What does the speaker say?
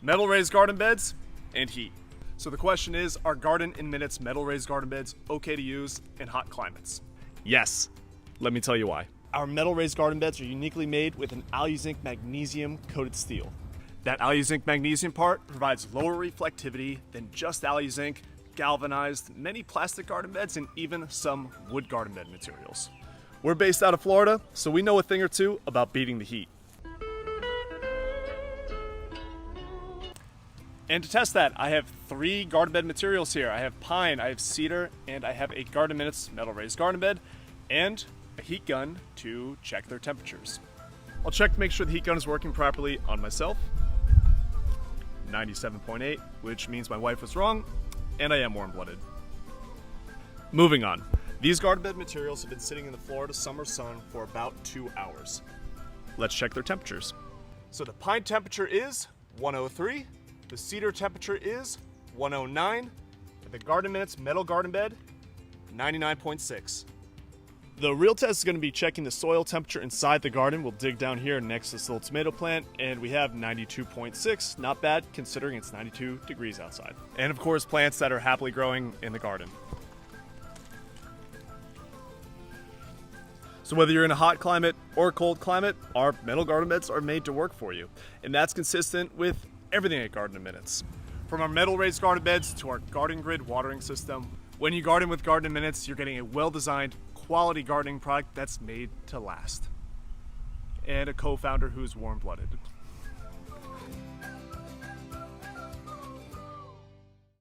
metal raised garden beds, and heat. So the question is, are Garden in Minutes metal raised garden beds okay to use in hot climates? Yes. Let me tell you why. Our metal raised garden beds are uniquely made with an AluZinc magnesium coated steel. That AluZinc magnesium part provides lower reflectivity than just AluZinc, galvanized, many plastic garden beds, and even some wood garden bed materials. We're based out of Florida, so we know a thing or two about beating the heat. And to test that, I have 3 garden bed materials here. I have pine, I have cedar, and I have a Garden Minutes metal raised garden bed, and a heat gun to check their temperatures. I'll check to make sure the heat gun is working properly on myself. 97.8, which means my wife was wrong, and I am warm-blooded. Moving on. These garden bed materials have been sitting in the Florida summer sun for about 2 hours. Let's check their temperatures. So the pine temperature is 103. The cedar temperature is 109, and the Garden Minutes metal garden bed, 99.6. The real test is going to be checking the soil temperature inside the garden. We'll dig down here next to this little tomato plant, and we have 92.6. Not bad considering it's 92 degrees outside. And of course, plants that are happily growing in the garden. So whether you're in a hot climate or a cold climate, our metal garden beds are made to work for you. And that's consistent with everything at Garden in Minutes. From our metal raised garden beds to our Garden Grid watering system, when you garden with Garden in Minutes, you're getting a well-designed, quality gardening product that's made to last. And a co-founder who's warm-blooded.